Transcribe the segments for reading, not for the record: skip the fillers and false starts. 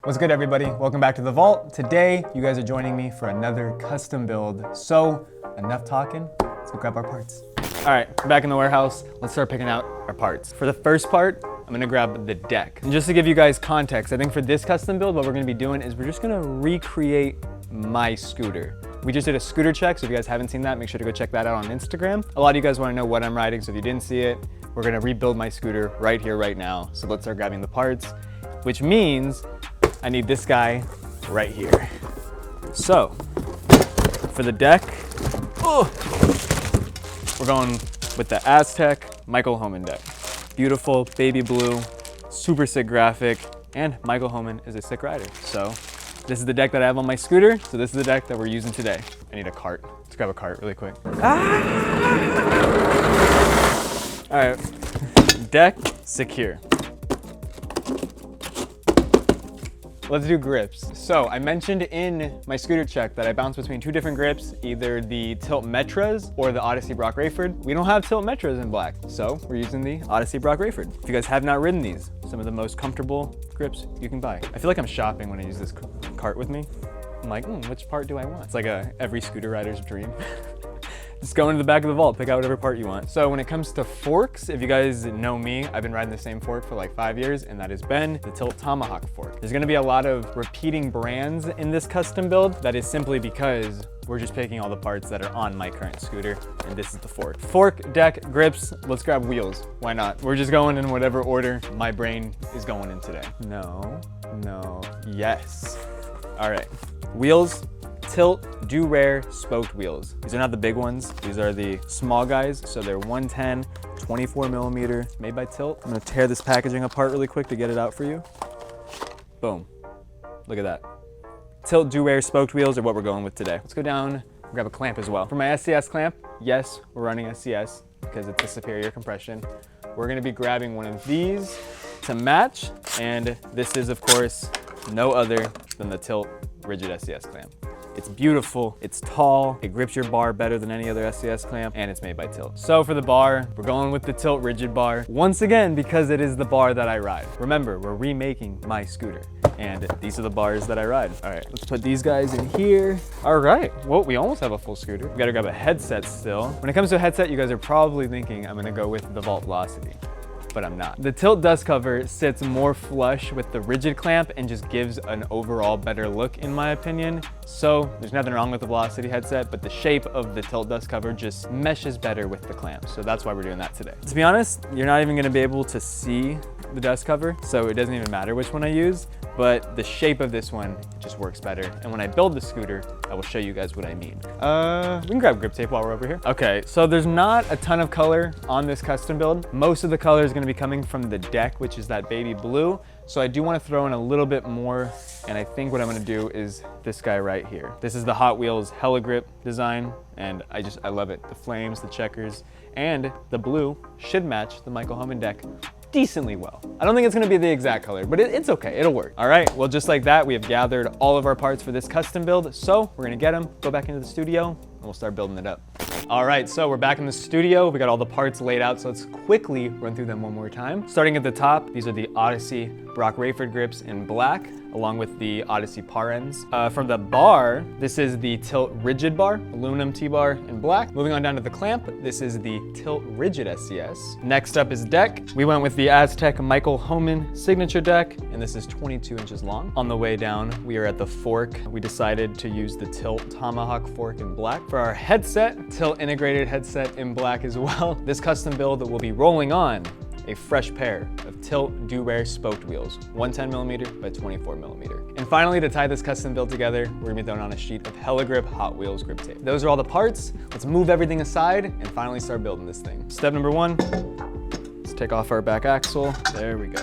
What's good, everybody? Welcome back to the vault. Today, you guys are joining me for another custom build. So, enough talking, let's go grab our parts. All right, we're back in the warehouse. Let's start picking out our parts. For the first part, I'm gonna grab the deck. And just to give you guys context, I think for this custom build, what we're gonna be doing is we're just gonna recreate my scooter. We just did a scooter check, so if you guys haven't seen that, make sure to go check that out on Instagram. A lot of you guys wanna know what I'm riding, so if you didn't see it, we're gonna rebuild my scooter right here, right now. So let's start grabbing the parts, which means I need this guy right here. So, for the deck, we're going with the Aztek Michael Homan deck. Beautiful, baby blue, super sick graphic, and Michael Homan is a sick rider. So, this is the deck that I have on my scooter, so this is the deck that we're using today. I need a cart. Let's grab a cart really quick. All right, deck secure. Let's do grips. So I mentioned in my scooter check that I bounce between two different grips, either the Tilt Metras or the Odyssey Brock Rayford. We don't have Tilt Metras in black, so we're using the Odyssey Brock Rayford. If you guys have not ridden these, some of the most comfortable grips you can buy. I feel like I'm shopping when I use this cart with me. I'm like, which part do I want? It's like every scooter rider's dream. Just go into the back of the vault, pick out whatever part you want. So when it comes to forks, if you guys know me, I've been riding the same fork for like 5 years, and that has been the Tilt Tomahawk fork. There's gonna be a lot of repeating brands in this custom build. That is simply because we're just picking all the parts that are on my current scooter, and this is the fork. Fork, deck, grips, let's grab wheels. Why not? We're just going in whatever order my brain is going in today. No, yes. All right, wheels. Tilt Do Rare spoked wheels. These are not the big ones. These are the small guys. So they're 110, 24 millimeter, made by Tilt. I'm gonna tear this packaging apart really quick to get it out for you. Boom, look at that. Tilt Do Rare spoked wheels are what we're going with today. Let's go down and grab a clamp as well. For my SCS clamp, yes, we're running SCS because it's a superior compression. We're gonna be grabbing one of these to match. And this is, of course, no other than the Tilt Rigid SCS clamp. It's beautiful, it's tall, it grips your bar better than any other SCS clamp, and it's made by Tilt. So for the bar, we're going with the Tilt Rigid bar. Once again, because it is the bar that I ride. Remember, we're remaking my scooter, and these are the bars that I ride. All right, let's put these guys in here. All right, well, we almost have a full scooter. We gotta grab a headset still. When it comes to a headset, you guys are probably thinking I'm gonna go with the Vault Velocity, but I'm not. The Tilt dust cover sits more flush with the rigid clamp and just gives an overall better look, in my opinion. So there's nothing wrong with the Velocity headset, but the shape of the Tilt dust cover just meshes better with the clamp. So that's why we're doing that today. To be honest, you're not even gonna be able to see the dust cover, so it doesn't even matter which one I use, but the shape of this one just works better. And when I build the scooter, I will show you guys what I mean. We can grab grip tape while we're over here. Okay, so there's not a ton of color on this custom build. Most of the color is gonna be coming from the deck, which is that baby blue. So I do wanna throw in a little bit more, and I think what I'm gonna do is this guy right here. This is the Hot Wheels Hella Grip design, and I love it. The flames, the checkers, and the blue should match the Michael Homan deck decently well. I don't think it's gonna be the exact color, but it's okay, it'll work. All right, well, just like that, we have gathered all of our parts for this custom build. So we're gonna get them, go back into the studio, and we'll start building it up. All right, so we're back in the studio. We got all the parts laid out, so let's quickly run through them one more time. Starting at the top, these are the Odyssey Brock Rayford grips in black, along with the Odyssey par ends. From the bar, this is the Tilt Rigid bar, aluminum T-bar in black. Moving on down to the clamp, this is the Tilt Rigid SCS. Next up is deck. We went with the Aztek Michael Homan signature deck, and this is 22 inches long. On the way down, we are at the fork. We decided to use the Tilt Tomahawk fork in black. For our headset, Tilt integrated headset in black as well. This custom build will be rolling on a fresh pair of Tilt Do Rare spoked wheels, 110 millimeter by 24 millimeter. And finally, to tie this custom build together, we're gonna be throwing on a sheet of Hella Grip Hot Wheels grip tape. Those are all the parts. Let's move everything aside and finally start building this thing. Step number one, let's take off our back axle. There we go.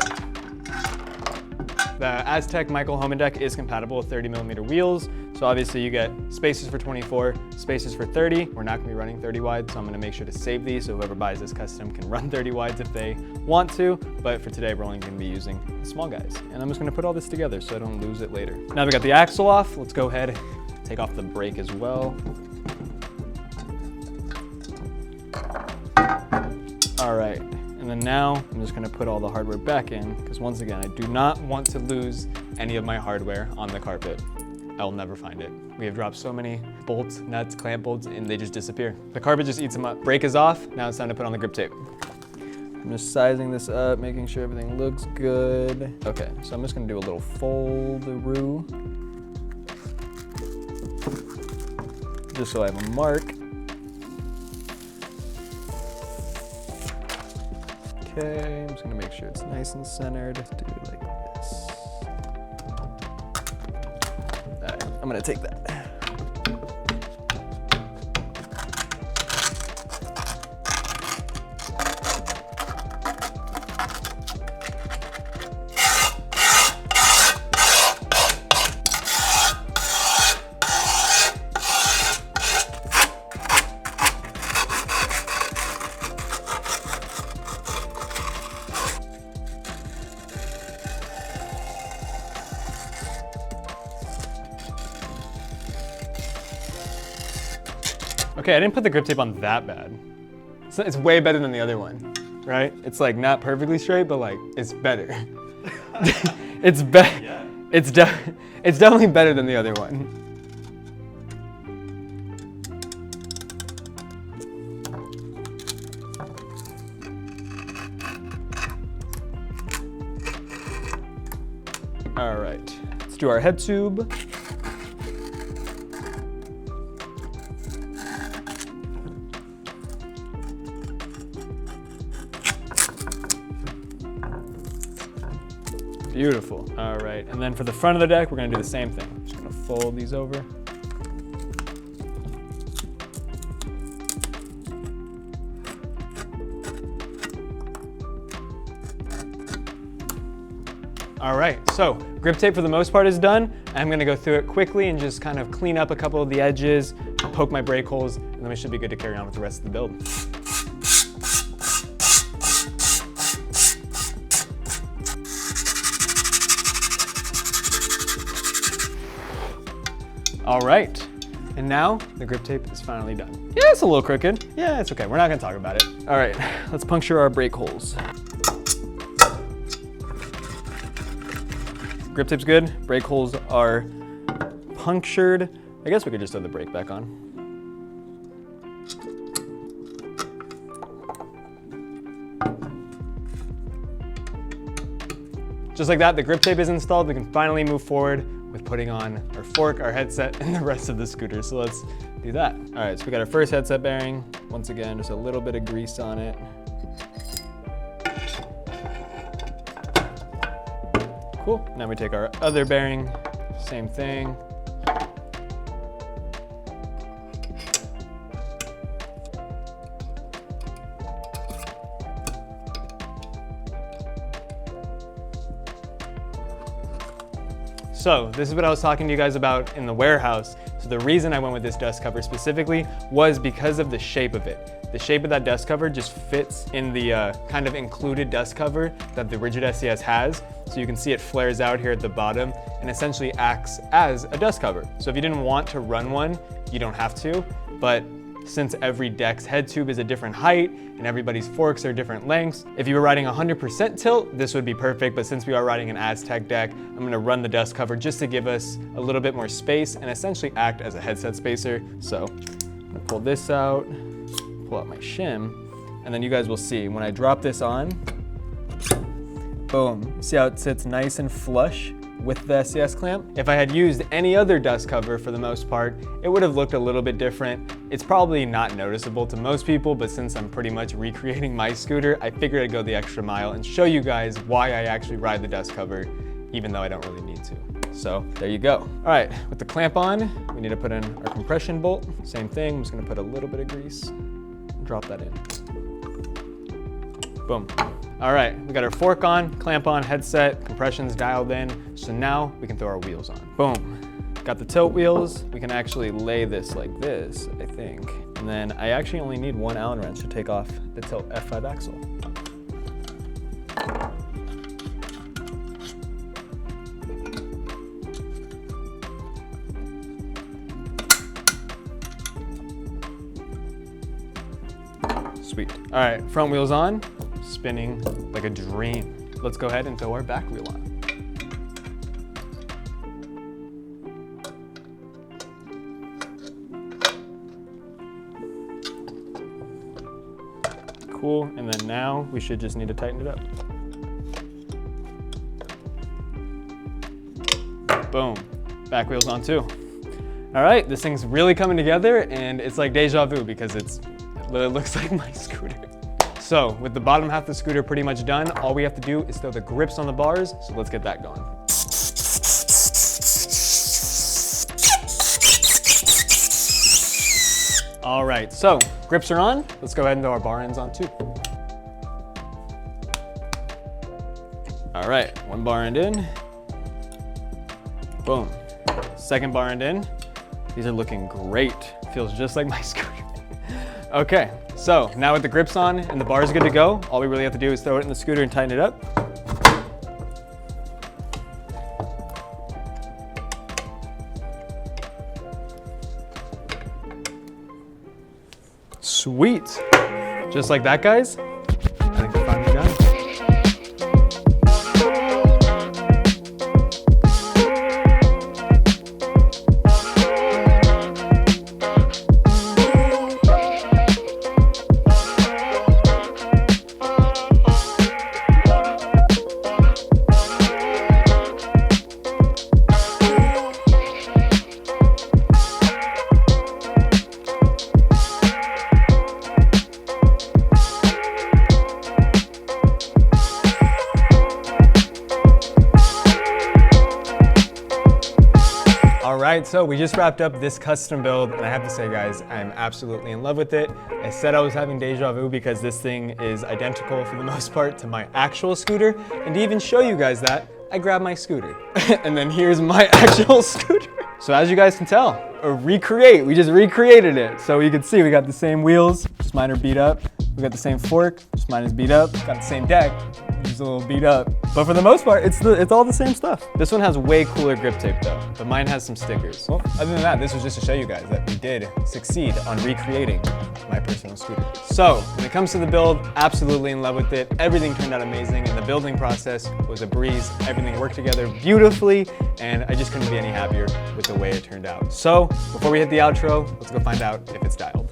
The Aztek Michael Homan deck is compatible with 30 millimeter wheels. So obviously you get spaces for 24, spaces for 30. We're not gonna be running 30 wide, so I'm gonna make sure to save these so whoever buys this custom can run 30 wides if they want to. But for today, we're only gonna be using the small guys. And I'm just gonna put all this together so I don't lose it later. Now we got the axle off, let's go ahead, take off the brake as well. All right, and And then now I'm just gonna put all the hardware back in, because once again, I do not want to lose any of my hardware on the carpet. I'll never find it. We have dropped so many bolts, nuts, clamp bolts, and they just disappear. The carpet just eats them up. Brake is off, now it's time to put on the grip tape. I'm just sizing this up, making sure everything looks good. Okay, so I'm just gonna do a little fold-a-roo, just so I have a mark. Okay, I'm just gonna make sure it's nice and centered. Do it like this. All right, I'm gonna take that. Okay, I didn't put the grip tape on that bad. It's way better than the other one, right? It's like not perfectly straight, but like it's better. It's definitely better than the other one. All right, let's do our head tube. Beautiful. All right, and then for the front of the deck, we're gonna do the same thing. I'm just gonna fold these over. All right, so grip tape for the most part is done. I'm gonna go through it quickly and just kind of clean up a couple of the edges, poke my brake holes, and then we should be good to carry on with the rest of the build. All right, and now the grip tape is finally done. Yeah, it's a little crooked. Yeah, it's okay, we're not gonna talk about it. All right, let's puncture our brake holes. Grip tape's good, brake holes are punctured. I guess we could just throw the brake back on. Just like that, the grip tape is installed. We can finally move forward with putting on our fork, our headset, and the rest of the scooter. So let's do that. All right, so we got our first headset bearing. Once again, just a little bit of grease on it. Cool, now we take our other bearing, same thing. So this is what I was talking to you guys about in the warehouse. So the reason I went with this dust cover specifically was because of the shape of it. The shape of that dust cover just fits in the kind of included dust cover that the rigid SCS has. So you can see it flares out here at the bottom and essentially acts as a dust cover. So if you didn't want to run one, you don't have to, but since every deck's head tube is a different height and everybody's forks are different lengths, if you were riding 100% tilt, this would be perfect. But since we are riding an Aztek deck, I'm gonna run the dust cover just to give us a little bit more space and essentially act as a headset spacer. So I'm gonna pull this out, pull out my shim, and then you guys will see when I drop this on, boom, see how it sits nice and flush with the SCS clamp. If I had used any other dust cover for the most part, it would have looked a little bit different. It's probably not noticeable to most people, but since I'm pretty much recreating my scooter, I figured I'd go the extra mile and show you guys why I actually ride the dust cover, even though I don't really need to. So there you go. All right, with the clamp on, we need to put in our compression bolt. Same thing, I'm just gonna put a little bit of grease and drop that in. Boom. All right, we got our fork on, clamp on, headset, compression's dialed in. So now we can throw our wheels on. Boom. Got the tilt wheels. We can actually lay this like this, I think. And then I actually only need one Allen wrench to take off the tilt F5 axle. Sweet. All right, front wheels on. spinning like a dream. Let's go ahead and throw our back wheel on. Cool, and then now we should just need to tighten it up. Boom, back wheel's on too. All right, this thing's really coming together, and it's like deja vu because it looks like my scooter. So with the bottom half of the scooter pretty much done, all we have to do is throw the grips on the bars, so let's get that going. All right, so grips are on. Let's go ahead and throw our bar ends on too. All right, one bar end in. Boom. Second bar end in. These are looking great. Feels just like my scooter. Okay, so now with the grips on and the bars good to go, all we really have to do is throw it in the scooter and tighten it up. Sweet. Just like that, guys. I think we're finally done. All right, so we just wrapped up this custom build, and I have to say, guys, I'm absolutely in love with it. I said I was having deja vu because this thing is identical for the most part to my actual scooter, and to even show you guys that, I grabbed my scooter. And then here's my actual scooter. So as you guys can tell, we just recreated it. So you can see we got the same wheels, just mine are beat up. We got the same fork, just mine is beat up. Got the same deck, just a little beat up. But for the most part, it's all the same stuff. This one has way cooler grip tape though, but mine has some stickers. Well, other than that, this was just to show you guys that we did succeed on recreating my personal scooter. So when it comes to the build, absolutely in love with it. Everything turned out amazing, and the building process was a breeze. Everything worked together beautifully, and I just couldn't be any happier with the way it turned out. So before we hit the outro, let's go find out if it's dialed.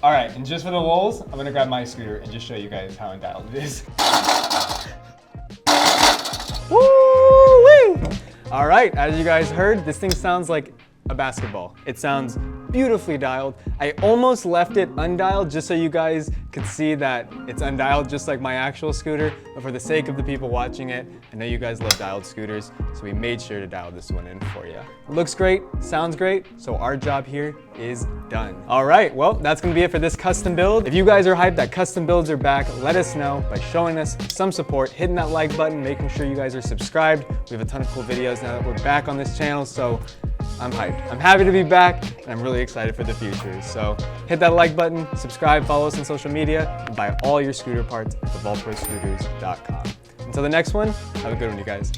All right, and just for the lulz, I'm gonna grab my scooter and just show you guys how undialed it is. Woo-wee! All right, as you guys heard, this thing sounds like a basketball. It sounds beautifully dialed. I almost left it undialed just so you guys could see that it's undialed just like my actual scooter, but for the sake of the people watching it, I know you guys love dialed scooters, so we made sure to dial this one in for you. It looks great, sounds great, so our job here is done. All right, well, that's gonna be it for this custom build. If you guys are hyped that custom builds are back, let us know by showing us some support, hitting that like button, making sure you guys are subscribed. We have a ton of cool videos now that we're back on this channel, so I'm hyped. I'm happy to be back, and I'm really excited for the future. So hit that like button, subscribe, follow us on social media, and buy all your scooter parts at TheVaultProScooters.com. Until the next one, have a good one, you guys.